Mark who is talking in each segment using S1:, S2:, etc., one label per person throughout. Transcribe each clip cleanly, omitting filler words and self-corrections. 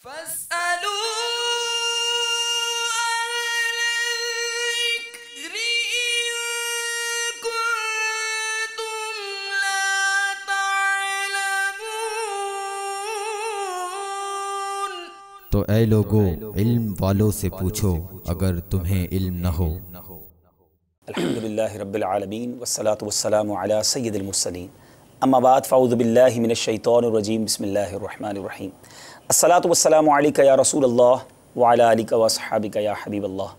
S1: تو اے لوگو علم والوں سے پوچھو اگر تمہیں علم نہ ہو۔
S2: الحمدللہ رب العالمین والصلاة والسلام علی سید المرسلین، اما بعد فاعوذ باللہ من الشیطان الرجیم، بسم اللہ الرحمن الرحیم۔ الصلاة والسلام علیکہ یا رسول اللہ وعلی آلکہ واصحابکہ یا حبیب اللہ،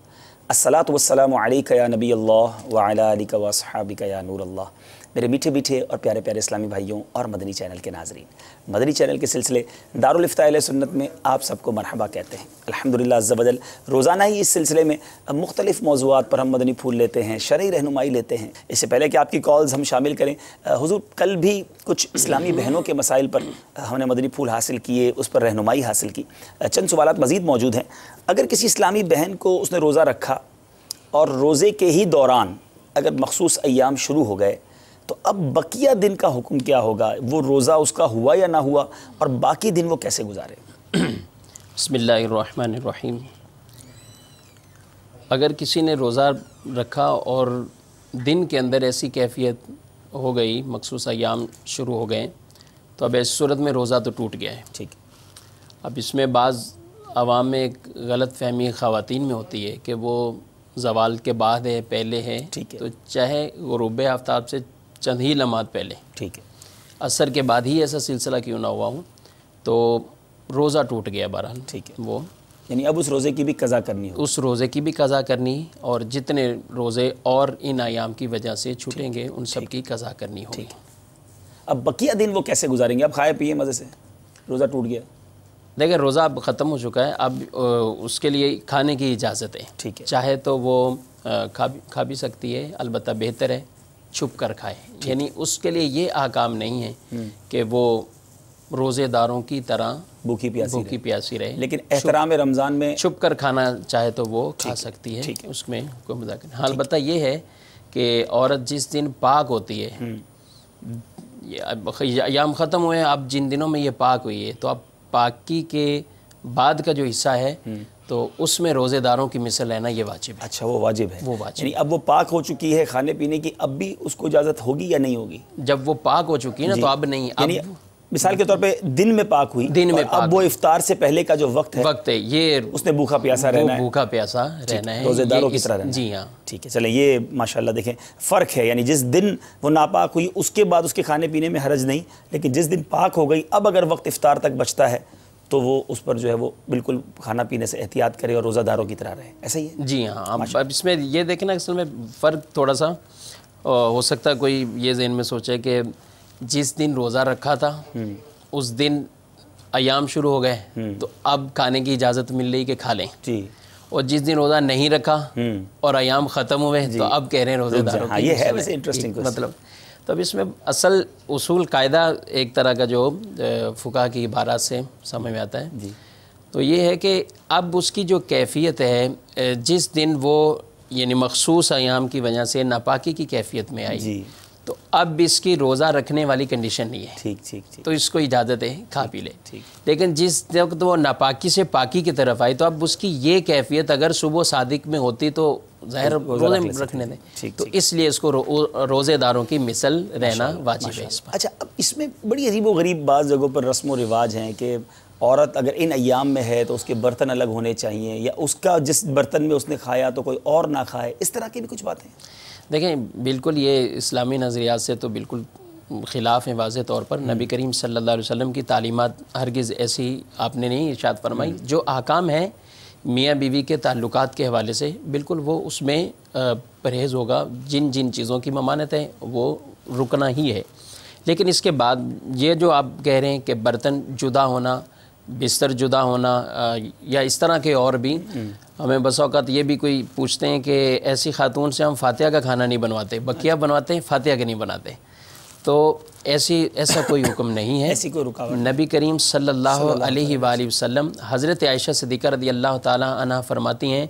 S2: الصلاة والسلام علیکہ یا نبی اللہ وعلی آلکہ واصحابکہ یا نور اللہ۔ میرے میٹھے میٹھے اور پیارے پیارے اسلامی بھائیوں اور مدنی چینل کے ناظرین، مدنی چینل کے سلسلے دارالافتاء اہل سنت میں آپ سب کو مرحبا کہتے ہیں۔ الحمدللہ عز و جل روزانہ ہی اس سلسلے میں مختلف موضوعات پر ہم مدنی پھول لیتے ہیں، شرعی رہنمائی لیتے ہیں۔ اس سے پہلے کہ آپ کی کالز ہم شامل کریں، حضور کل بھی کچھ اسلامی بہنوں کے مسائل پر ہم نے مدنی پھول حاصل کیے، اس پر رہنمائی حاصل کی۔ چند سوالات مزید موجود ہیں۔ اگر کسی اسلامی بہن کو اس نے روزہ رکھا اور روزے کے ہی دوران اگر مخصوص ایام شروع ہو گئے تو اب بقیہ دن کا حکم کیا ہوگا؟ وہ روزہ اس کا ہوا یا نہ ہوا، اور باقی دن وہ کیسے گزارے؟
S3: بسم اللہ الرحمن الرحیم۔ اگر کسی نے روزہ رکھا اور دن کے اندر ایسی کیفیت ہو گئی، مخصوص ایام شروع ہو گئے، تو اب ایسی صورت میں روزہ تو ٹوٹ گیا ہے۔
S2: ٹھیک۔
S3: اب اس میں بعض عوام میں ایک غلط فہمی خواتین میں ہوتی ہے کہ وہ زوال کے بعد ہے، پہلے ہے، تو چاہے غروب آفتاب سے چند ہی لمحات پہلے،
S2: ٹھیک ہے،
S3: عصر کے بعد ہی ایسا سلسلہ کیوں نہ ہوا ہوں، تو روزہ ٹوٹ گیا بہرحال۔
S2: ٹھیک ہے،
S3: وہ
S2: یعنی اب اس روزے کی بھی قضا کرنی ہو،
S3: اس روزے کی بھی قضا کرنی، اور جتنے روزے اور ان ایام کی وجہ سے چھوٹیں گے ان سب کی قضا کرنی ہوگی۔
S2: اب بقیہ دن وہ کیسے گزاریں گے؟ اب کھائے پیے مزے سے، روزہ ٹوٹ گیا،
S3: دیکھیں روزہ اب ختم ہو چکا ہے، اب اس کے لیے کھانے کی اجازت ہے۔
S2: ٹھیک ہے،
S3: چاہے تو وہ کھا بھی سکتی ہے، البتہ بہتر ہے چھپ کر کھائے، یعنی اس کے لیے یہ احکام نہیں ہے کہ وہ روزے داروں کی طرح
S2: بھوکی
S3: پیاسی رہے،
S2: لیکن احترام رمضان میں
S3: چھپ کر کھانا چاہے تو وہ کھا سکتی ہے، اس میں کوئی مذاق نہیں۔ ہاں البتہ یہ ہے کہ عورت جس دن پاک ہوتی ہے، ایام ختم ہوئے، اب جن دنوں میں یہ پاک ہوئی ہے تو اب پاکی کے بعد کا جو حصہ ہے تو اس میں روزے داروں کی مثل لینا یہ واجب ہے۔
S2: اچھا، وہ واجب ہے،
S3: وہ واجب،
S2: یعنی اب وہ پاک ہو چکی ہے کھانے پینے کی، اب بھی اس کو اجازت ہوگی یا نہیں ہوگی؟
S3: جب وہ پاک ہو چکی ہے نا تو اب نہیں،
S2: یعنی مثال کے طور پہ دن میں پاک ہوئی،
S3: دن میں
S2: اب وہ افطار سے پہلے کا جو وقت ہے
S3: یہ
S2: اس نے بھوکا پیاسا رہنا ہے،
S3: بھوکا پیاسا رہنا ہے،
S2: روزے داروں کی طرح رہنا ہے۔
S3: جی ہاں،
S2: ٹھیک ہے، چلیں یہ ماشاءاللہ دیکھیں فرق ہے، یعنی جس دن وہ ناپاک ہوئی اس کے بعد اس کے کھانے پینے میں حرج نہیں، لیکن جس دن پاک ہو گئی اب اگر وقت افطار تک بچتا ہے تو وہ اس پر جو ہے وہ بالکل کھانا پینے سے احتیاط کرے اور روزہ داروں کی طرح رہے، ایسا ہی ہے؟
S3: جی ہاں۔ اب اس میں یہ دیکھنا اصل میں فرق تھوڑا سا ہو سکتا ہے، کوئی یہ ذہن میں سوچے کہ جس دن روزہ رکھا تھا اس دن ایام شروع ہو گئے تو اب کھانے کی اجازت مل رہی کہ کھا لیں، جی، اور جس دن روزہ نہیں رکھا اور ایام ختم ہوئے تو اب کہہ رہے ہیں روزے داروں کی،
S2: یہ ہے ویسے انٹرسٹنگ
S3: مطلب۔ تو اب اس میں اصل اصول قاعدہ ایک طرح کا جو فقہ کی عبارات سے سمجھ میں آتا ہے، تو یہ ہے کہ اب اس کی جو کیفیت ہے، جس دن وہ یعنی مخصوص ایام کی وجہ سے ناپاکی کی کیفیت میں آئی تو اب اس کی روزہ رکھنے والی کنڈیشن نہیں ہے، ٹھیک، تو اس کو اجازت ہے کھا پی لے، لیکن جس وقت وہ ناپاکی سے پاکی کی طرف آئی تو اب اس کی یہ کیفیت اگر صبح صادق میں ہوتی تو ظاہر روزے رکھنے دیں، تو اس لیے اس کو روزے داروں کی مثل رہنا واجب ہے۔
S2: اچھا، اب اس میں بڑی عجیب و غریب بعض جگہوں پر رسم و رواج ہیں کہ عورت اگر ان ایام میں ہے تو اس کے برتن الگ ہونے چاہیے، یا اس کا جس برتن میں اس نے کھایا تو کوئی اور نہ کھائے، اس طرح کی بھی کچھ باتیں؟
S3: دیکھیں بالکل یہ اسلامی نظریات سے تو بالکل خلاف ہیں واضح طور پر۔ نبی کریم صلی اللہ علیہ وسلم کی تعلیمات ہرگز ایسی آپ نے نہیں ارشاد فرمائی، جو احکام ہیں میاں بیوی کے تعلقات کے حوالے سے بالکل وہ اس میں پرہیز ہوگا، جن جن چیزوں کی ممانعت ہے وہ رکنا ہی ہے، لیکن اس کے بعد یہ جو آپ کہہ رہے ہیں کہ برتن جدا ہونا، بستر جدا ہونا، یا اس طرح کے اور بھی، ہمیں بس اوقات یہ بھی کوئی پوچھتے ہیں کہ ایسی خاتون سے ہم فاتحہ کا کھانا نہیں بنواتے، بقیہ بنواتے ہیں، فاتحہ کا نہیں بناتے، تو ایسا کوئی حکم نہیں ہے،
S2: ایسی کوئی رکاوٹ۔
S3: نبی کریم صلی اللہ علیہ وآلہ وسلم، حضرت عائشہ صدیقہ رضی اللہ تعالی عنہ فرماتی ہیں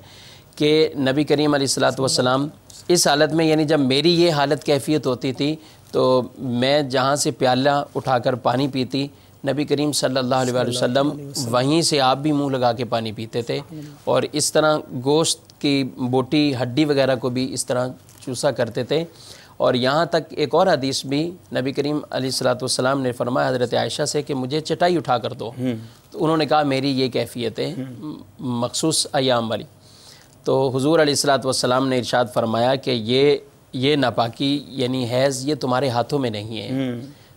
S3: کہ نبی کریم علیہ السلام اس حالت میں، یعنی جب میری یہ حالت کیفیت ہوتی تھی تو میں جہاں سے پیالہ اٹھا کر پانی پیتی نبی کریم صلی اللہ علیہ وسلم وہیں سے آپ بھی منہ لگا کے پانی پیتے تھے، اور اس طرح گوشت کی بوٹی ہڈی وغیرہ کو بھی اس طرح چوسا کرتے تھے۔ اور یہاں تک ایک اور حدیث بھی نبی کریم علیہ الصلوۃ والسلام نے فرمایا حضرت عائشہ سے کہ مجھے چٹائی اٹھا کر دو، تو انہوں نے کہا میری یہ کیفیت ہے مخصوص ایام والی۔ تو حضور علیہ الصلوۃ والسلام نے ارشاد فرمایا کہ یہ ناپاکی یعنی حیض یہ تمہارے ہاتھوں میں نہیں ہے۔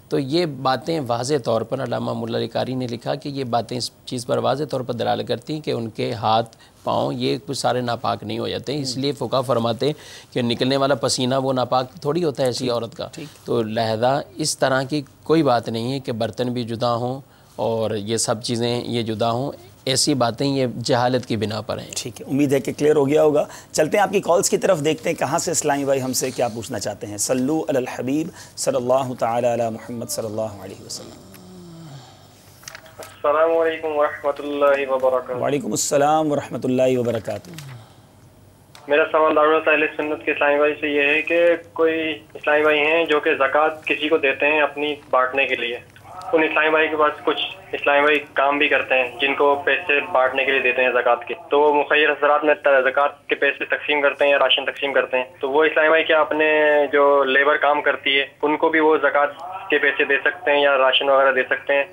S3: تو یہ باتیں واضح طور پر علامہ مولا علی قاری نے لکھا کہ یہ باتیں اس چیز پر واضح طور پر دلالت کرتی ہیں کہ ان کے ہاتھ پاؤں یہ کچھ سارے ناپاک نہیں ہو جاتے، اس لیے فقہا فرماتے کہ نکلنے والا پسینہ وہ ناپاک تھوڑی ہوتا ہے ایسی عورت کا۔ تو لہذا اس طرح کی کوئی بات نہیں ہے کہ برتن بھی جدا ہوں اور یہ سب چیزیں یہ جدا ہوں، ایسی باتیں یہ جہالت کی بنا پر ہیں۔
S2: ٹھیک ہے، امید ہے کہ کلیئر ہو گیا ہوگا۔ چلتے ہیں آپ کی کالز کی طرف، دیکھتے ہیں کہاں سے اسلامی بھائی ہم سے کیا پوچھنا چاہتے ہیں۔ صلو علی الحبیب صلی اللہ تعالی علی محمد صلی اللہ علیہ وسلم۔
S4: السلام علیکم ورحمۃ اللہ وبرکاتہ۔
S2: وعلیکم السلام ورحمۃ اللہ وبرکاتہ۔
S4: میرا سوال دعوت اہل سنت کے اسلامی بھائی سے یہ ہے کہ کوئی اسلامی بھائی ہیں جو کہ زکوٰۃ کسی کو دیتے ہیں اپنی بانٹنے کے لیے، ان اسلامی بھائی کے پاس کچھ اسلامی بھائی کام بھی کرتے ہیں جن کو پیسے بانٹنے کے لیے دیتے ہیں زکوٰۃ کے، تو وہ مخیر حضرات میں زکوٰۃ کے پیسے تقسیم کرتے ہیں یا راشن تقسیم کرتے ہیں، تو وہ اسلامی بھائی کیا اپنے جو لیبر کام کرتی ہے ان کو بھی وہ زکوٰۃ کے پیسے دے سکتے ہیں یا راشن وغیرہ دے سکتے ہیں،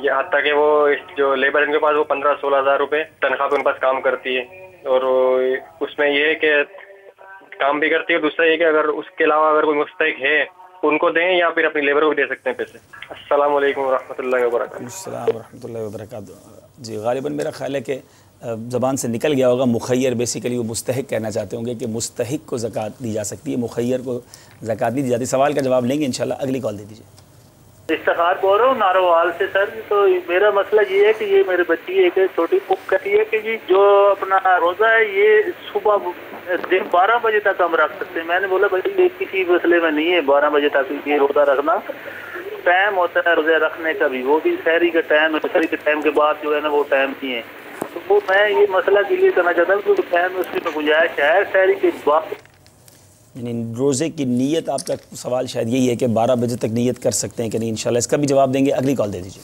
S4: حتیٰ کہ وہ جو لیبر ان کے پاس وہ 15-16 ہزار روپے تنخواہ پہ ان کے پاس کام کرتی ہے، اور اس میں یہ ہے کہ کام بھی کرتی ہے، دوسرا یہ کہ اگر اس کے علاوہ اگر کوئی مستحق ہے ان کو دیں یا پھر اپنی لیبر کو بھی دے سکتے ہیں پیسے۔ السلام علیکم ورحمۃ اللہ وبرکاتہ۔
S2: السلام ورحمۃ اللہ وبرکاتہ۔ جی غالباً میرا خیال ہے کہ زبان سے نکل گیا ہوگا، مخیر بیسیکلی وہ مستحق کہنا چاہتے ہوں گے کہ مستحق کو زکوٰۃ دی جا سکتی ہے، مخیر کو زکوٰۃ نہیں دی جاتی۔ سوال کا جواب لیں گے انشاءاللہ، اگلی کال دے دیجیے۔
S5: افتخار بول رہا ہوں ناروال سے سر۔ تو میرا مسئلہ یہ ہے کہ یہ میرے بچی ایک چھوٹی پک کہتی ہے کہ جی جو اپنا روزہ ہے یہ صبح دن 12 بجے تک ہم رکھ سکتے ہیں۔ میں نے بولا بھائی یہ کسی مسئلے میں نہیں ہے، 12 بجے تک یہ روزہ رکھنا ٹائم ہوتا ہے روزہ رکھنے کا بھی، وہ بھی سحری کا ٹائم ہے، سحری کے ٹائم کے بعد جو ہے نا وہ ٹائم نہیں ہے۔ تو وہ میں یہ مسئلہ کلیئر کرنا چاہتا ہوں کہ ٹائم اس میں گنجائش ہے سحری کے بعد،
S2: یعنی روزے کی نیت، آپ کا سوال شاید یہی ہے کہ 12 بجے تک نیت کر سکتے ہیں کہ نہیں، انشاءاللہ اس کا بھی جواب دیں گے، اگلی کال دے دیجیے۔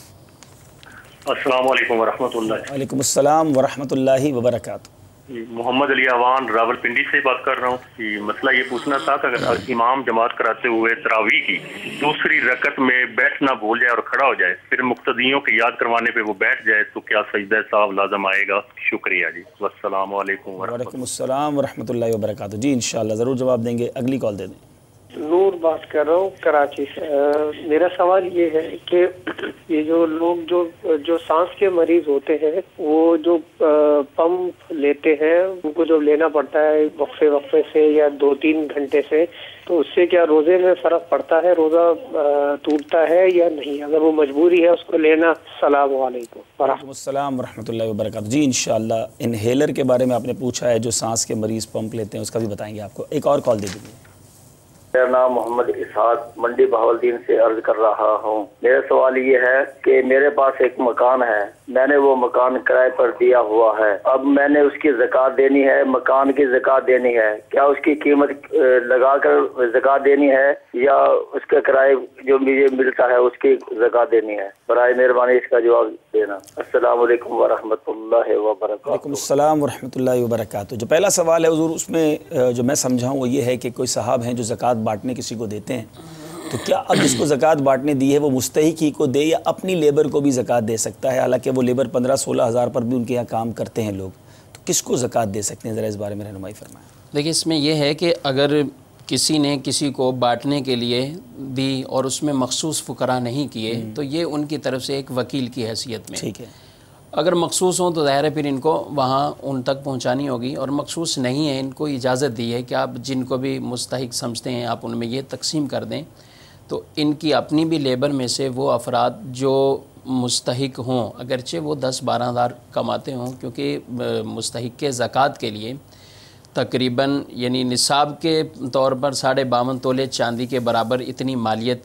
S6: السلام علیکم ورحمۃ اللہ۔
S2: وعلیکم السلام ورحمۃ اللہ وبرکاتہ۔
S6: محمد علی اعوان راول پنڈی سے بات کر رہا ہوں۔ مسئلہ یہ پوچھنا تھا کہ اگر امام جماعت کراتے ہوئے تراویح کی دوسری رکعت میں بیٹھنا بھول جائے اور کھڑا ہو جائے، پھر مقتدیوں کے یاد کروانے پہ وہ بیٹھ جائے تو کیا سجدہ سہو لازم آئے گا؟ شکریہ جی، والسلام علیکم
S2: وعلیکم السلام ورحمۃ اللہ وبرکاتہ۔ جی انشاءاللہ ضرور جواب دیں گے، اگلی کال دے دیں۔
S7: نور بات کر رہا ہوں کراچی سے۔ میرا سوال یہ ہے کہ یہ جو لوگ جو سانس کے مریض ہوتے ہیں وہ جو پمپ لیتے ہیں ان کو جو لینا پڑتا ہے وقفے سے یا 2-3 گھنٹے سے، تو اس سے کیا روزے میں فرق پڑتا ہے؟ روزہ ٹوٹتا ہے یا نہیں اگر وہ مجبوری ہے اس کو لینا؟ السلام علیکم
S2: وعلیکم السلام ورحمۃ اللہ وبرکاتہ۔ جی انشاءاللہ انہیلر کے بارے میں آپ نے پوچھا ہے، جو سانس کے مریض پمپ لیتے ہیں، اس کا بھی بتائیں گے آپ کو۔ ایک اور کال دے دیجیے۔
S5: میرا نام محمد اسحاق منڈی بہاولدین سے عرض کر رہا ہوں۔ میرا سوال یہ ہے کہ میرے پاس ایک مکان ہے، میں نے وہ مکان کرائے پر دیا ہوا ہے، اب میں نے اس کی زکوٰۃ دینی ہے، مکان کی زکوٰۃ دینی ہے، کیا اس کی قیمت لگا کر زکوٰۃ دینی ہے یا اس کا کرائے جو مجھے ملتا ہے اس کی زکوٰۃ دینی ہے؟ برائے مہربانی اس کا جواب دینا۔ السلام علیکم ورحمۃ اللہ وبرکاتہ۔
S2: وعلیکم السلام ورحمۃ اللہ وبرکاتہ۔ جو پہلا سوال ہے حضور، اس میں جو میں سمجھا ہوں وہ یہ ہے کہ کوئی صاحب ہیں جو زکوٰۃ بانٹنے کسی کو دیتے ہیں، تو کیا اب جس کو زکوٰۃ بانٹنے دی ہے وہ مستحق ہی کو دے یا اپنی لیبر کو بھی زکوٰۃ دے سکتا ہے؟ حالانکہ وہ لیبر 15-16 ہزار پر بھی ان کے یہاں کام کرتے ہیں لوگ، تو کس کو زکوٰۃ دے سکتے ہیں؟ ذرا اس بارے میں رہنمائی فرمائیں۔
S3: دیکھیں اس میں یہ ہے کہ اگر کسی نے کسی کو بانٹنے کے لیے دی اور اس میں مخصوص فقراء نہیں کیے تو یہ ان کی طرف سے ایک وکیل کی حیثیت میں،
S2: ٹھیک ہے،
S3: اگر مخصوص ہوں تو ظاہر ہے پھر ان کو وہاں ان تک پہنچانی ہوگی، اور مخصوص نہیں ہے ان کو اجازت دی ہے کہ آپ جن کو بھی مستحق سمجھتے ہیں آپ ان میں یہ تقسیم کر دیں، تو ان کی اپنی بھی لیبر میں سے وہ افراد جو مستحق ہوں، اگرچہ وہ 10-12 ہزار کماتے ہوں، کیونکہ مستحق کے زکوٰۃ کے لیے تقریباً یعنی نصاب کے طور پر 52.5 تولے چاندی کے برابر اتنی مالیت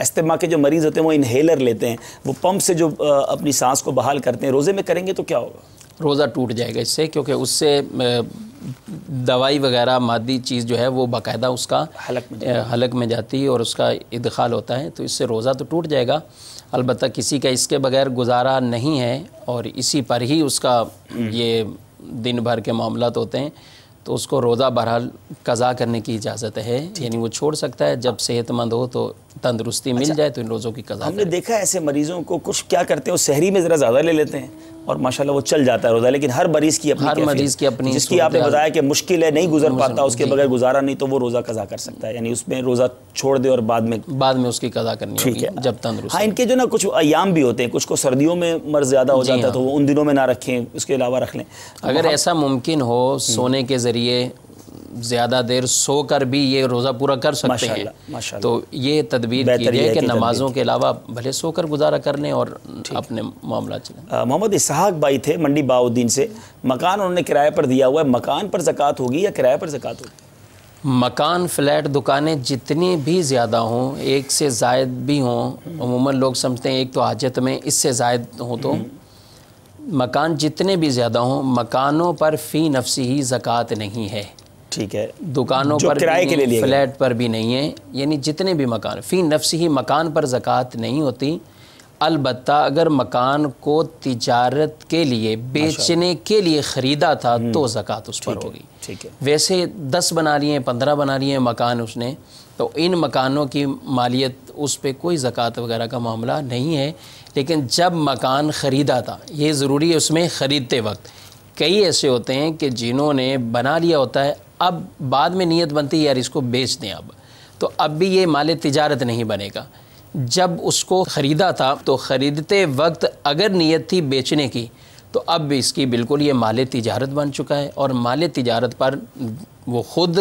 S2: استما کے جو مریض ہوتے ہیں وہ انہیلر لیتے ہیں، وہ پمپ سے جو اپنی سانس کو بحال کرتے ہیں، روزے میں کریں گے تو کیا ہوگا؟
S3: روزہ ٹوٹ جائے گا اس سے، کیونکہ اس سے دوائی وغیرہ مادی چیز جو ہے وہ باقاعدہ اس کا حلق میں جاتی ہے اور اس کا ادخال ہوتا ہے، تو اس سے روزہ تو ٹوٹ جائے گا۔ البتہ کسی کا اس کے بغیر گزارا نہیں ہے اور اسی پر ہی اس کا یہ دن بھر کے معاملات ہوتے ہیں، تو اس کو روزہ بہرحال قضا کرنے کی اجازت ہے، یعنی وہ چھوڑ سکتا ہے جب صحت مند ہو تو تندرستی مل جائے تو ان روزوں کی قضا۔
S2: ہم نے دیکھا ہے ایسے مریضوں کو کچھ کیا کرتے ہیں، وہ سحری میں ذرا زیادہ لے لیتے ہیں اور ماشاءاللہ وہ چل جاتا ہے روزہ، لیکن ہر مریض کی اپنی جس کی آپ نے بتایا کہ مشکل ہے، نہیں گزر پاتا، اس کے بغیر گزارا نہیں، تو وہ روزہ قضا کر سکتا ہے، یعنی اس میں روزہ چھوڑ دے اور بعد میں اس
S3: کی قضا کرنی ہوگی جب تندرست۔
S2: ہاں، ان کے جو نا کچھ ایام بھی ہوتے ہیں، کچھ کو سردیوں میں مرض زیادہ ہو جاتا ہے تو وہ ان دنوں میں نہ رکھیں، اس کے علاوہ رکھ لیں۔
S3: اگر ایسا ممکن ہو سونے کے ذریعے زیادہ دیر سو کر بھی یہ روزہ پورا کر سکتے ہیں تو یہ تدبیر کیجیے کہ نمازوں کے علاوہ بھلے سو کر گزارا کر لیں اور اپنے معاملات چلیں۔
S2: محمد اسحاق بھائی تھے منڈی باؤدین سے، مکان انہوں نے کرائے پر دیا ہوا ہے، مکان پر زکوٰۃ ہوگی یا کرائے پر زکوٰۃ ہوگی؟
S3: مکان، فلیٹ، دکانیں جتنی بھی زیادہ ہوں، ایک سے زائد بھی ہوں، عموماً لوگ سمجھتے ہیں ایک تو حاجت میں اس سے زائد ہوں، تو مکان جتنے بھی زیادہ ہوں، مکانوں پر فی نفسی ہی زکوٰۃ نہیں ہے،
S2: ٹھیک ہے،
S3: دکانوں پر کرائے کے لیے، فلیٹ پر بھی نہیں ہے، یعنی جتنے بھی مکان فی نفسی ہی مکان پر زکوٰۃ نہیں ہوتی۔ البتہ اگر مکان کو تجارت کے لیے بیچنے کے لیے خریدا تھا تو زکوٰۃ اس پر ہوگی۔
S2: ٹھیک ہے،
S3: ویسے 10 بنا لیے 15 بنا لیے مکان اس نے، تو ان مکانوں کی مالیت اس پہ کوئی زکوٰۃ وغیرہ کا معاملہ نہیں ہے، لیکن جب مکان خریدا تھا، یہ ضروری ہے اس میں خریدتے وقت، کئی ایسے ہوتے ہیں کہ جنہوں نے بنا لیا ہوتا ہے، اب بعد میں نیت بنتی ہے یار اس کو بیچ دیں، اب تو اب بھی یہ مال تجارت نہیں بنے گا۔ جب اس کو خریدا تھا تو خریدتے وقت اگر نیت تھی بیچنے کی تو اب اس کی بالکل یہ مال تجارت بن چکا ہے، اور مال تجارت پر وہ خود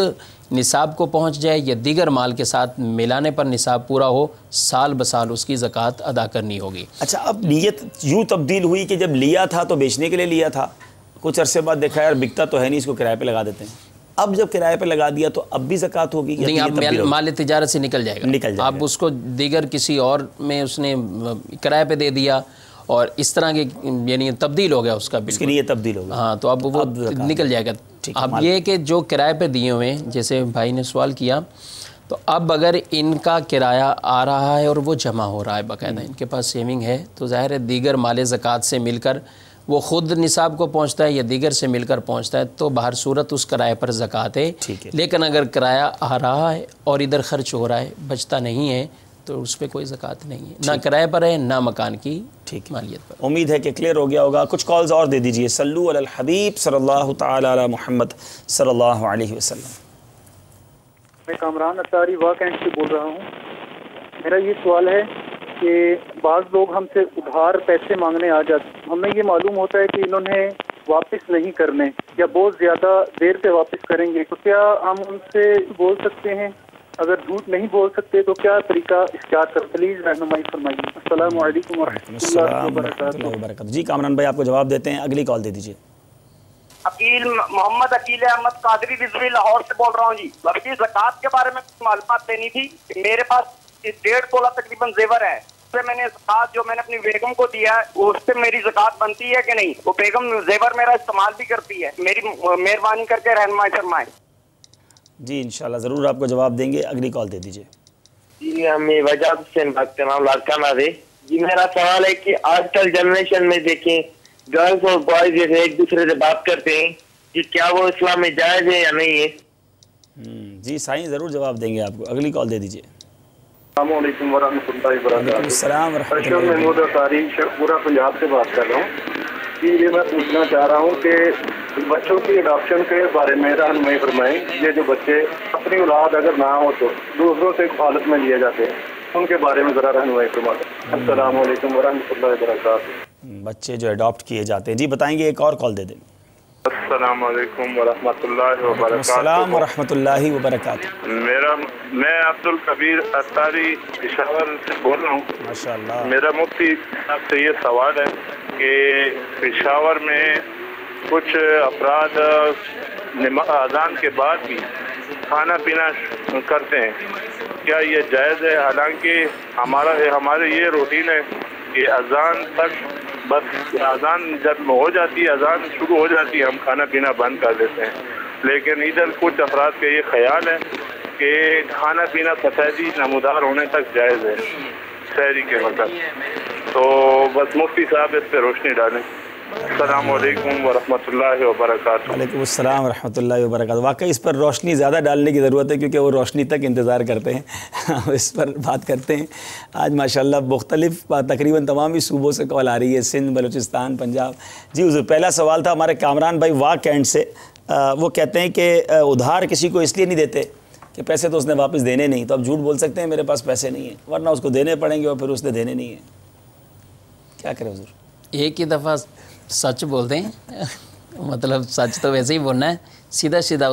S3: نصاب کو پہنچ جائے یا دیگر مال کے ساتھ ملانے پر نصاب پورا ہو، سال بسال اس کی زکوٰۃ ادا کرنی ہوگی۔
S2: اچھا، اب نیت یوں تبدیل ہوئی کہ جب لیا تھا تو بیچنے کے لیے لیا تھا، کچھ عرصے بعد دیکھا یار بکتا تو ہے نہیں، اس کو کرائے پہ لگا دیتے ہیں، اب جب کرائے پہ لگا دیا تو اب بھی زکوٰۃ ہوگی؟
S3: نہیں، اب مال تجارت سے نکل جائے گا، اب اس کو دیگر کسی اور میں اس نے کرائے پہ دے دیا اور اس طرح کے یعنی تبدیل ہو گیا اس کا،
S2: اس کے لیے تبدیل ہوگا،
S3: ہاں، تو اب وہ نکل جائے گا۔ اب یہ کہ جو کرائے پہ دیے ہوئے جیسے بھائی نے سوال کیا، تو اب اگر ان کا کرایہ آ رہا ہے اور وہ جمع ہو رہا ہے باقاعدہ، ان کے پاس سیونگ ہے، تو ظاہر ہے دیگر مال زکوٰۃ سے مل کر وہ خود نصاب کو پہنچتا ہے یا دیگر سے مل کر پہنچتا ہے تو بہر صورت اس کرائے پر زکوٰۃ ہے۔ لیکن اگر کرایہ آ رہا ہے اور ادھر خرچ ہو رہا ہے، بچتا نہیں ہے، تو اس پہ کوئی زکوٰۃ نہیں ہے، نہ کرائے پر ہے نہ مکان کی مالیت پر۔
S2: امید ہے کہ کلیئر ہو گیا ہوگا۔ کچھ کالز اور دے دیجئے۔ صلو علی الحبیب صلی اللہ تعالی علی محمد صلی اللہ علیہ وسلم۔
S5: میں کامران اطاری واقعی سے بول رہا ہوں۔ میرا یہ سوال ہے کہ بعض لوگ ہم سے ادھار پیسے مانگنے آ جاتے ہیں، ہمیں یہ معلوم ہوتا ہے کہ انہوں نے واپس نہیں کرنے یا بہت زیادہ دیر سے واپس کریں گے، تو کیا ہم ان سے بول سکتے ہیں؟ اگر جھوٹ نہیں بول سکتے تو کیا طریقہ اختیار کر؟ پلیز رہنمائی فرمائیے۔ السلام علیکم ورحمۃ اللہ وبرکاتہ۔
S2: جی کامران بھائی آپ کو جواب دیتے ہیں، اگلی کال دے دیجیے۔
S8: محمد عقیل احمد قادری رضوی لاہور سے بول رہا ہوں۔ جی جی، زکوٰۃ کے بارے میں معلومات دینی تھی۔ میرے پاس 1.5 تولہ تقریباً زیور ہے، میں نے زکوٰۃ جو میں نے اپنی بیگم کو دیا ہے اس سے میری زکوٰۃ بنتی ہے کہ نہیں؟ وہ بیگم زیور میرا استعمال بھی کرتی ہے، میری مہربانی کر کے رہنمائی فرمائیں۔
S2: جی انشاءاللہ ضرور آپ کو جواب دیں گے، اگلی کال دے دیجیے۔
S9: جی ہم وجہ حسین بات کر رہا ہوں لاڑکانہ سے۔ جی میرا سوال ہے کہ آج کل جنریشن میں دیکھیں گرلز اور بوائز جیسے ایک دوسرے سے بات کرتے ہیں کہ کیا وہ اسلام میں جائز ہے یا نہیں ہے؟
S2: جی سائیں ضرور جواب دیں گے آپ کو، اگلی کال دے دیجیے۔
S10: السلام علیکم ورحمۃ اللہ وبرکاتہ۔
S2: السلام ورحمۃ اللہ۔
S10: ارشد محمود اطاری پورا پنجاب سے بات کر رہا ہوں۔ جی یہ میں پوچھنا چاہ رہا ہوں کہ بچوں کی اڈاپشن کے بارے میں رہنمائی فرمائیں۔ یہ جو بچے اپنی اولاد اگر نہ ہو تو دوسروں سے حالت میں لیے جاتے ہیں، ان کے بارے میں ذرا رہنمائی فرمائیں۔ السلام علیکم ورحمۃ اللہ وبرکاتہ۔
S2: بچے جو اڈاپٹ کیے جاتے ہیں، جی بتائیں گے، ایک اور کال دے دیں۔
S10: السلام علیکم ورحمۃ اللہ وبرکاتہ۔
S2: السلام ورحمۃ اللہ وبرکاتہ۔
S10: میں عبد القبیر اطاری پشاور سے بول رہا ہوں۔
S2: ماشاءاللہ۔
S10: میرا مفتی صاحب سے یہ سوال ہے کہ پشاور میں کچھ افراد اذان کے بعد بھی کھانا پینا کرتے ہیں، کیا یہ جائز ہے؟ حالانکہ ہمارے یہ روٹین ہے کہ اذان تک، بس اذان جب ہو جاتی ہے، اذان شروع ہو جاتی ہے، ہم کھانا پینا بند کر دیتے ہیں. لیکن ادھر کچھ افراد کا یہ خیال ہے کہ کھانا پینا سفیدی نمودار ہونے تک جائز ہے شہری کے مطلب. تو بس مفتی صاحب اس پہ روشنی ڈالیں. السلام علیکم ورحمۃ اللہ وبرکاتہ.
S2: وعلیکم السلام ورحمۃ اللہ وبرکاتہ. واقعی اس پر روشنی زیادہ ڈالنے کی ضرورت ہے کیونکہ وہ روشنی تک انتظار کرتے ہیں. اس پر بات کرتے ہیں. آج ماشاءاللہ مختلف تقریباً تمام ہی صوبوں سے کال آ رہی ہے، سندھ، بلوچستان، پنجاب. جی حضور، پہلا سوال تھا ہمارے کامران بھائی واہ کینٹ سے. وہ کہتے ہیں کہ ادھار کسی کو اس لیے نہیں دیتے کہ پیسے تو اس نے واپس دینے نہیں، تو اب جھوٹ بول سکتے ہیں میرے پاس پیسے نہیں ہیں، ورنہ اس کو دینے پڑیں گے اور پھر اس نے دینے نہیں ہیں. کیا کرے حضور؟
S3: ایک ہی دفعہ سچ بولتے ہیں، مطلب سچ تو ویسے ہی بولنا ہے، سیدھا سیدھا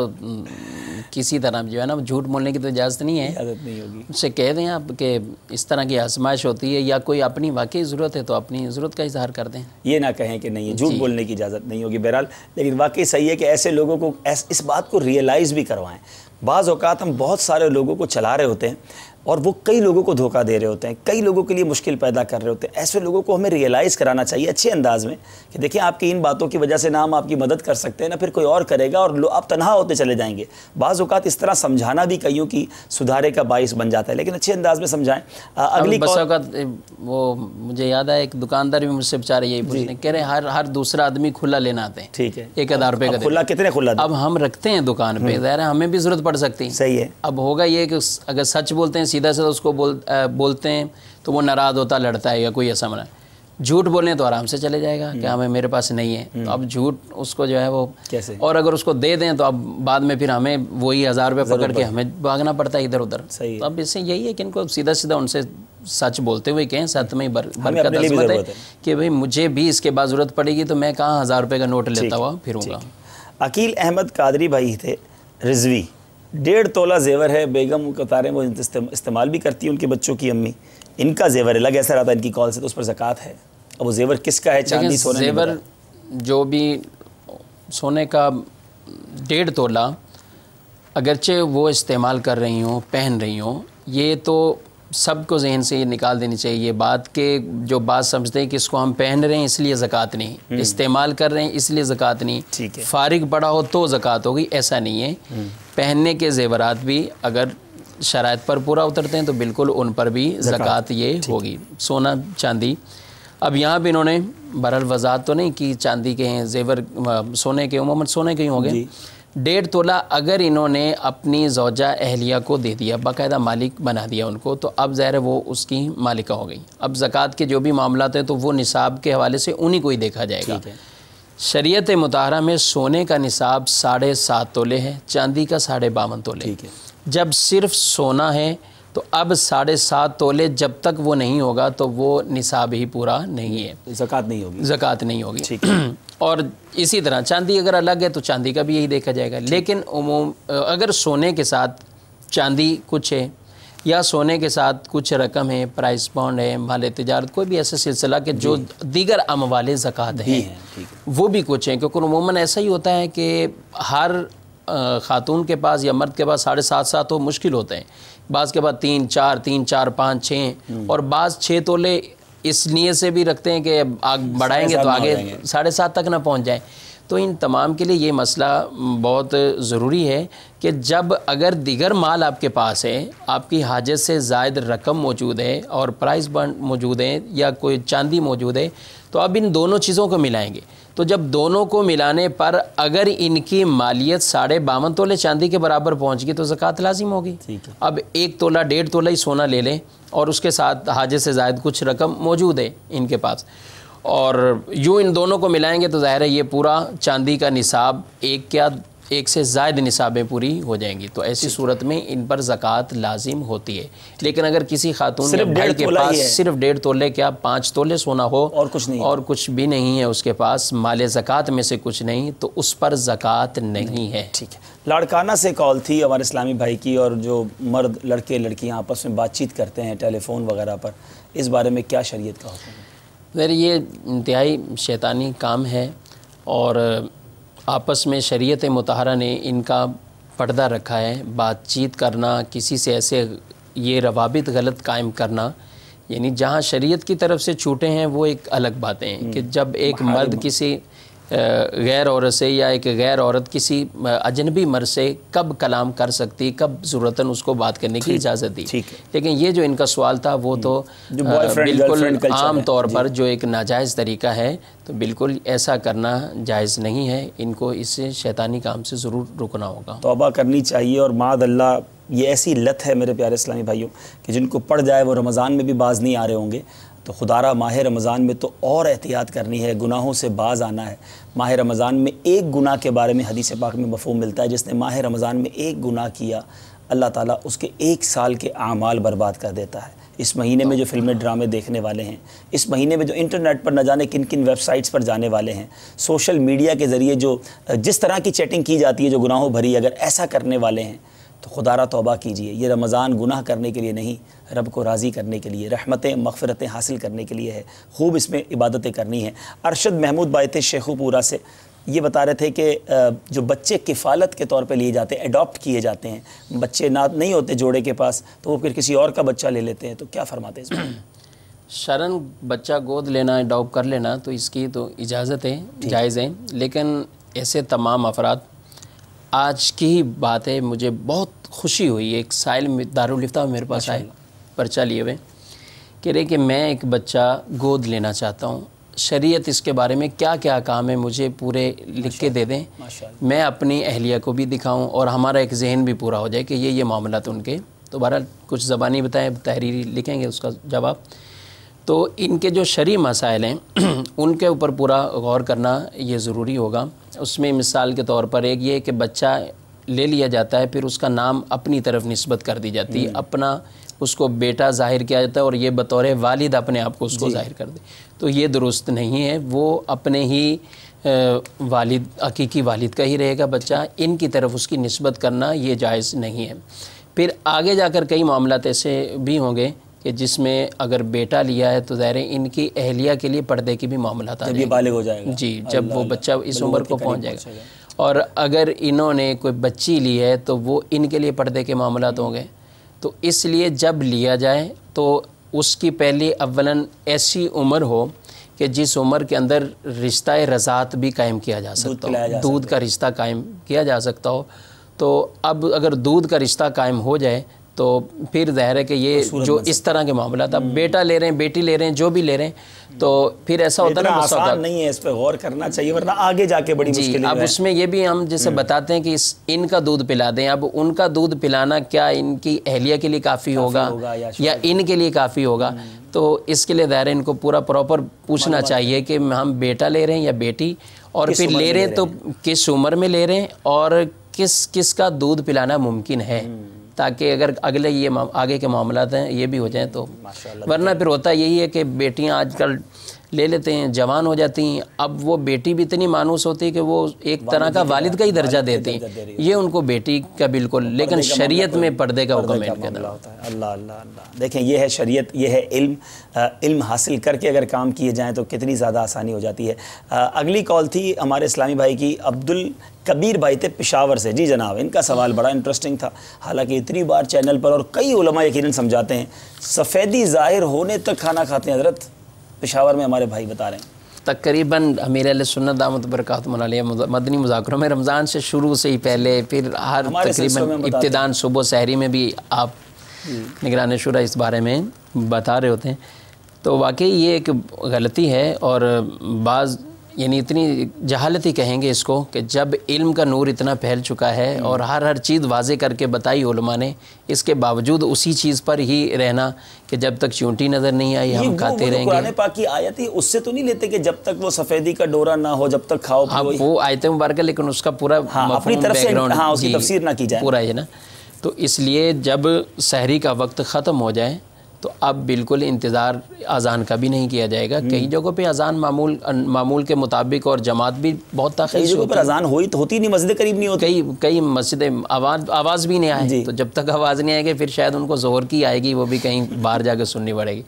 S3: کسی طرح جو ہے نا جھوٹ بولنے کی تو اجازت نہیں ہے.
S2: اجازت نہیں ہوگی.
S3: اس سے کہہ دیں آپ کہ اس طرح کی آزمائش ہوتی ہے یا کوئی اپنی واقعی ضرورت ہے تو اپنی ضرورت کا اظہار کر دیں.
S2: یہ نہ کہیں کہ نہیں، جھوٹ بولنے کی اجازت نہیں ہوگی. بہرحال لیکن واقعی صحیح ہے کہ ایسے لوگوں کو اس بات کو ریئلائز بھی کروائیں. بعض اوقات ہم بہت سارے لوگوں کو چلا رہے ہوتے ہیں اور وہ کئی لوگوں کو دھوکہ دے رہے ہوتے ہیں، کئی لوگوں کے لیے مشکل پیدا کر رہے ہوتے ہیں. ایسے لوگوں کو ہمیں ریئلائز کرانا چاہیے اچھے انداز میں کہ دیکھیں آپ کی ان باتوں کی وجہ سے نہ ہم آپ کی مدد کر سکتے ہیں، نہ پھر کوئی اور کرے گا، اور آپ تنہا ہوتے چلے جائیں گے. بعض اوقات اس طرح سمجھانا بھی کئیوں کی سدھارے کا باعث بن جاتا ہے، لیکن اچھے انداز میں سمجھائیں. اگلی
S3: بس اوقات وہ مجھے یاد ہے ایک دکاندار بھی مجھ سے بیچارے یہی پوچھتے ہیں، کہہ رہے ہیں ہر دوسرا آدمی کھلا لینا آتے ہیں.
S2: ٹھیک ہے،
S3: 1000 روپے کا
S2: کھلا کتنے کھلا دیں؟
S3: اب ہم رکھتے ہیں دکان پہ، ظاہر ہے ہمیں بھی ضرورت پڑ سکتی ہے.
S2: صحیح ہے.
S3: اب ہوگا یہ کہ اگر سچ بولتے ہیں سیدھا سیدھا اس کو بولتے ہیں تو وہ ناراض ہوتا، لڑتا ہے یا کوئی ایسا منع. جھوٹ بولیں تو آرام سے چلے جائے گا کہ ہمیں میرے پاس نہیں ہے. تو اب جھوٹ اس کو جو ہے وہ
S2: کیسے،
S3: اور اگر اس کو دے دیں تو اب بعد میں پھر ہمیں وہی 1000 روپے پکڑ کے ہمیں بھاگنا پڑتا ہے ادھر ادھر. تو اب اس سے یہی ہے کہ ان کو سیدھا سیدھا ان سے سچ بولتے ہوئے کہیں ساتھ میں برکت عظمت ہے کہ بھئی مجھے بھی اس کے بعد ضرورت پڑے گی تو میں کہاں 1000 روپے کا نوٹ لیتا ہوا پھروں گا.
S2: عقیل احمد قادری بھائی تھے رضوی. 1.5 تولہ زیور ہے، بیگم قطاریں وہ استعمال بھی کرتی ہیں، ان کے بچوں کی امی. ان کا زیور ہے، لگ ایسا رہا تھا ان کی کال سے، تو اس پر زکوٰۃ ہے. اب وہ زیور کس کا ہے؟ چاندی سونے؟
S3: زیور جو بھی سونے کا 1.5 تولہ اگرچہ وہ استعمال کر رہی ہوں، پہن رہی ہوں، یہ تو سب کو ذہن سے یہ نکال دینی چاہیے یہ بات کہ جو بات سمجھتے ہیں کہ اس کو ہم پہن رہے ہیں اس لیے زکوٰۃ نہیں، استعمال کر رہے ہیں اس لیے زکوٰۃ نہیں، فارغ پڑا ہو تو زکوٰۃ ہوگی، ایسا نہیں ہے. پہننے کے زیورات بھی اگر شرائط پر پورا اترتے ہیں تو بالکل ان پر بھی زکوٰۃ یہ ہوگی. سونا چاندی، اب یہاں بھی انہوں نے بہرحال وضاحت تو نہیں کہ چاندی کے ہیں زیور، سونے کے عموماً سونے کے ہی ہوں گے. 1.5 تولہ اگر انہوں نے اپنی زوجہ اہلیہ کو دے دیا، باقاعدہ مالک بنا دیا ان کو، تو اب ظاہر ہے وہ اس کی مالکہ ہو گئی. اب زکوٰۃ کے جو بھی معاملات ہیں تو وہ نصاب کے حوالے سے انہی کو ہی دیکھا جائے گا. شریعت مطہرہ میں سونے کا نصاب 7.5 تولے ہے، چاندی کا 52.5 تولے. جب صرف سونا ہے تو اب 7.5 تولے جب تک وہ نہیں ہوگا تو وہ نصاب ہی پورا نہیں ہے،
S2: زکوٰۃ نہیں ہوگی.
S3: زکوٰۃ نہیں ہوگی. اور اسی طرح چاندی اگر الگ ہے تو چاندی کا بھی یہی دیکھا جائے گا. لیکن اگر سونے کے ساتھ چاندی کچھ ہے یا سونے کے ساتھ کچھ رقم ہے، پرائز بانڈ ہے، مال تجارت، کوئی بھی ایسا سلسلہ کہ جو دیگر اموال زکوٰۃ ہیں وہ بھی کچھ ہیں، کیونکہ عموماً ایسا ہی ہوتا ہے کہ ہر خاتون کے پاس یا مرد کے پاس 7.5 تو مشکل ہوتے ہیں، بعض کے بعد 3 4 5 6 اور بعض 6 تولے اس نیت سے بھی رکھتے ہیں کہ آگ بڑھائیں گے تو آگے 7.5 تک نہ پہنچ جائیں. تو ان تمام کے لیے یہ مسئلہ بہت ضروری ہے کہ جب اگر دیگر مال آپ کے پاس ہے، آپ کی حاجت سے زائد رقم موجود ہے اور پرائز بانڈ موجود ہے یا کوئی چاندی موجود ہے، تو اب ان دونوں چیزوں کو ملائیں گے. تو جب دونوں کو ملانے پر اگر ان کی مالیت 52.5 تولے چاندی کے برابر پہنچ گئی تو زکوٰۃ لازم ہوگی. اب 1 تولہ 1.5 تولہ ہی سونا لے لیں اور اس کے ساتھ حاجت سے زائد کچھ رقم موجود ہے ان کے پاس، اور یوں ان دونوں کو ملائیں گے تو ظاہر ہے یہ پورا چاندی کا نصاب ایک سے زائد نصابیں پوری ہو جائیں گی. تو ایسی صورت میں ان پر زکوٰۃ لازم ہوتی ہے. لیکن اگر کسی خاتون یا بھائی کے پاس صرف 1.5 تولے کیا 5 تولے سونا ہو اور کچھ بھی نہیں ہے اس کے پاس، مال زکوٰۃ میں سے کچھ نہیں، تو اس پر زکوٰۃ نہیں ہے.
S2: ٹھیک ہے. لاڑکانہ سے کال تھی ہمارے اسلامی بھائی کی، اور جو مرد لڑکے لڑکیاں آپس میں بات چیت کرتے ہیں ٹیلی فون وغیرہ پر، اس بارے میں کیا شریعت کا حکم ہے؟
S3: یہ انتہائی شیطانی کام ہے اور آپس میں شریعت مطہرہ نے ان کا پردہ رکھا ہے. بات چیت کرنا، کسی سے ایسے یہ روابط غلط قائم کرنا، یعنی جہاں شریعت کی طرف سے چھوٹے ہیں وہ ایک الگ باتیں ہیں کہ جب ایک مرد کسی غیر عورت سے یا ایک غیر عورت کسی اجنبی مرد سے کب کلام کر سکتی، کب ضرورتاً اس کو بات کرنے کی اجازت دی. لیکن یہ جو ان کا سوال تھا وہ تو بالکل عام طور پر جو ایک ناجائز طریقہ ہے، تو بالکل ایسا کرنا جائز نہیں ہے. ان کو اس سے شیطانی کام سے ضرور رکنا ہوگا،
S2: توبہ کرنی چاہیے. اور معاذ اللہ یہ ایسی لت ہے میرے پیارے اسلامی بھائیوں کہ جن کو پڑ جائے وہ رمضان میں بھی باز نہیں آ رہے ہوں گے. تو خدارہ ماہ رمضان میں تو اور احتیاط کرنی ہے، گناہوں سے باز آنا ہے. ماہ رمضان میں ایک گناہ کے بارے میں حدیث پاک میں مفہوم ملتا ہے، جس نے ماہ رمضان میں ایک گناہ کیا اللہ تعالیٰ اس کے 1 سال کے اعمال برباد کر دیتا ہے. اس مہینے میں جو فلمیں ڈرامے دیکھنے والے ہیں، اس مہینے میں جو انٹرنیٹ پر نہ جانے کن کن ویب سائٹس پر جانے والے ہیں، سوشل میڈیا کے ذریعے جو جس طرح کی چیٹنگ کی جاتی ہے جو گناہوں بھری، اگر ایسا کرنے والے ہیں تو خدارہ توبہ کیجئے. یہ رمضان گناہ کرنے کے لیے نہیں، رب کو راضی کرنے کے لیے، رحمتیں مغفرتیں حاصل کرنے کے لیے ہے. خوب اس میں عبادتیں کرنی ہیں. ارشد محمود بھائی تھے شیخو پورا سے، یہ بتا رہے تھے کہ جو بچے کفالت کے طور پہ لیے جاتے ہیں، اڈاپٹ کیے جاتے ہیں، بچے نہیں ہوتے جوڑے کے پاس تو وہ پھر کسی اور کا بچہ لے لیتے ہیں، تو کیا فرماتے ہیں اس میں؟
S3: شرن بچہ گود لینا، اڈاپٹ کر لینا تو اس کی تو اجازت ہے، جائز ہے. لیکن ایسے تمام افراد، آج کی ہی بات ہے، مجھے بہت خوشی ہوئی، ایک سائل دارالفتہ میرے پاس آئے پرچہ لیے ہوئے، کہہ رہے کہ میں ایک بچہ گود لینا چاہتا ہوں، شریعت اس کے بارے میں کیا کیا کام ہے مجھے پورے لکھ کے دے دیں، میں اپنی اہلیہ کو بھی دکھاؤں اور ہمارا ایک ذہن بھی پورا ہو جائے کہ یہ معاملات ان کے. تو بہرحال کچھ زبانی بتائیں، تحریری لکھیں گے اس کا جواب. تو ان کے جو شرعی مسائل ہیں ان کے اوپر پورا غور کرنا یہ ضروری ہوگا. اس میں مثال کے طور پر ایک یہ کہ بچہ لے لیا جاتا ہے، پھر اس کا نام اپنی طرف نسبت کر دی جاتی ہے، اپنا اس کو بیٹا ظاہر کیا جاتا ہے اور یہ بطور والد اپنے آپ کو اس کو ظاہر کر دے. تو یہ درست نہیں ہے. وہ اپنے ہی والد، حقیقی والد کا ہی رہے گا بچہ. ان کی طرف اس کی نسبت کرنا یہ جائز نہیں ہے. پھر آگے جا کر کئی معاملات ایسے بھی ہوں گے کہ جس میں اگر بیٹا لیا ہے تو ظاہر ہے ان کی اہلیہ کے لیے پردے کی بھی معاملات آ جائیں گے.
S2: جب یہ بالغ ہو جائے گا،
S3: جی، جب وہ بچہ اس عمر کو پہنچ جائے گا. اور اگر انہوں نے کوئی بچی لی ہے تو وہ ان کے لیے پردے کے معاملات ہوں گے. تو اس لیے جب لیا جائے تو اس کی پہلی اولاً ایسی عمر ہو کہ جس عمر کے اندر رشتہ رضاعت بھی قائم کیا جا سکتا ہو، دودھ کا رشتہ قائم کیا جا سکتا ہو. تو اب اگر دودھ کا رشتہ قائم ہو جائے تو پھر ظاہر ہے کہ یہ جو اس طرح کے معاملات، اب بیٹا لے رہے ہیں، بیٹی لے رہے ہیں، جو بھی لے رہے ہیں، تو پھر ایسا ہوتا ہے نا،
S2: آسان نہیں ہے، اس پہ غور کرنا چاہیے ورنہ آگے جا کے بڑی مشکل ہے.
S3: اب اس میں یہ بھی ہم جیسے بتاتے ہیں کہ ان کا دودھ پلا دیں. اب ان کا دودھ پلانا کیا ان کی اہلیہ کے لیے کافی ہوگا یا ان کے لیے کافی ہوگا؟ تو اس کے لیے ظاہر ہے ان کو پورا پراپر پوچھنا چاہیے کہ ہم بیٹا لے رہے ہیں یا بیٹی، اور پھر لے رہے ہیں تو کس عمر میں لے رہے ہیں اور کس کا دودھ پلانا ممکن ہے، تاکہ اگر یہ آگے کے معاملات ہیں یہ بھی ہو جائیں تو. ورنہ پھر ہوتا یہی ہے کہ بیٹیاں آج کل لے لیتے ہیں، جوان ہو جاتی ہیں، اب وہ بیٹی بھی اتنی مانوس ہوتی ہے کہ وہ ایک طرح کا والد کا ہی درجہ دیتی ہیں، یہ ان کو بیٹی کا بالکل. لیکن شریعت میں پردے کا حکم ہے.
S2: اللہ اللہ اللہ. دیکھیں یہ ہے شریعت، یہ ہے علم حاصل کر کے اگر کام کیے جائیں تو کتنی زیادہ آسانی ہو جاتی ہے. اگلی کال تھی ہمارے اسلامی بھائی کی، عبدالکبیر بھائی تھے پشاور سے. جی جناب، ان کا سوال بڑا انٹرسٹنگ تھا، حالانکہ اتنی بار چینل پر اور کئی علماء یقیناً سمجھاتے ہیں، سفیدی ظاہر ہونے تک کھانا کھاتے ہیں. حضرت پشاور میں ہمارے بھائی بتا رہے ہیں
S3: تقریباً امیر اہل سنت دامت برکاتہ علیہ مدنی مذاکروں میں رمضان سے شروع سے ہی پہلے، پھر ہر تقریباً ابتداً صبح سحری میں بھی آپ نگران شورا اس بارے میں بتا رہے ہوتے ہیں. تو واقعی یہ ایک غلطی ہے اور بعض یعنی اتنی جہالت ہی کہیں گے اس کو کہ جب علم کا نور اتنا پھیل چکا ہے اور ہر چیز واضح کر کے بتائی علماء نے، اس کے باوجود اسی چیز پر ہی رہنا کہ جب تک چونٹی نظر نہیں آئی ہم کھاتے رہیں گے.
S2: قرآن پاک کی آیت ہی اس سے تو نہیں لیتے کہ جب تک وہ سفیدی کا ڈورا نہ ہو جب تک کھاؤ پیو.
S3: وہ آیت مبارکہ لیکن اس کا پورا
S2: اپنی طرف سے اس کی تفسیر نہ کی جائے
S3: پورا ہے نا. تو اس لیے جب سحری کا وقت ختم ہو جائے تو اب بالکل انتظار اذان کا بھی نہیں کیا جائے گا. کئی جگہوں پہ اذان معمول کے مطابق اور جماعت بھی بہت تاخیر سے ہوتی ہے.
S2: اذان ہوتی نہیں، مسجد قریب نہیں ہوتی.
S3: کئی مسجدیں آواز بھی نہیں آئے، تو جب تک آواز نہیں آئے گی پھر شاید ان کو ظہر کی آئے گی، وہ بھی کہیں باہر جا کے سننی پڑے گی.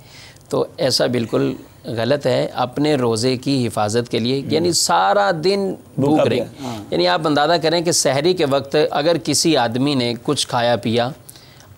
S3: تو ایسا بالکل غلط ہے. اپنے روزے کی حفاظت کے لیے یعنی سارا دن بھوک رہے، یعنی آپ اندازہ کریں کہ سحری کے وقت اگر کسی آدمی نے کچھ کھایا پیا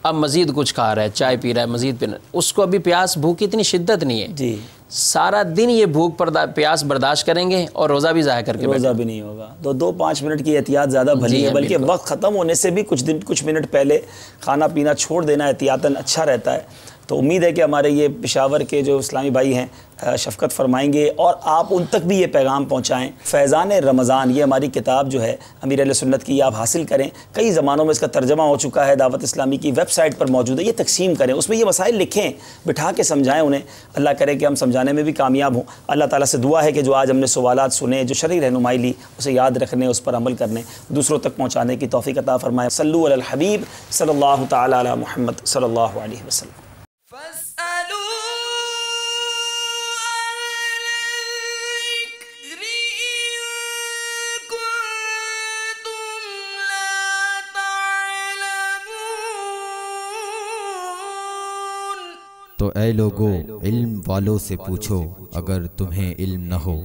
S3: اب مزید کچھ کھا رہا ہے، چائے پی رہا ہے، مزید پینا، اس کو ابھی پیاس بھوک کی اتنی شدت نہیں ہے
S2: جی،
S3: سارا دن یہ بھوک پیاس برداشت کریں گے اور روزہ بھی ضائع کر کے
S2: روزہ بھی نہیں ہوگا. تو 2-5 منٹ کی احتیاط زیادہ بھلی ہے، بلکہ وقت ختم ہونے سے بھی کچھ منٹ پہلے کھانا پینا چھوڑ دینا احتیاطاً اچھا رہتا ہے. تو امید ہے کہ ہمارے یہ پشاور کے جو اسلامی بھائی ہیں شفقت فرمائیں گے اور آپ ان تک بھی یہ پیغام پہنچائیں. فیضان رمضان یہ ہماری کتاب جو ہے امیر اہل سنت کی، آپ حاصل کریں. کئی زمانوں میں اس کا ترجمہ ہو چکا ہے، دعوت اسلامی کی ویب سائٹ پر موجود ہے. یہ تقسیم کریں، اس میں یہ مسائل لکھیں، بٹھا کے سمجھائیں انہیں. اللہ کرے کہ ہم سمجھانے میں بھی کامیاب ہوں. اللہ تعالیٰ سے دعا ہے کہ جو آج ہم نے سوالات سنے، جو شرعی رہنمائی لی، اسے یاد رکھنے، اس پر عمل کرنے، دوسروں تک پہنچانے کی توفیق عطا فرمائے. صلو علی الحبیب صلی اللہ تعالی علی محمد صلی اللہ علیہ وسلم.
S1: تو اے لوگو علم والوں سے پوچھو اگر تمہیں علم نہ ہو.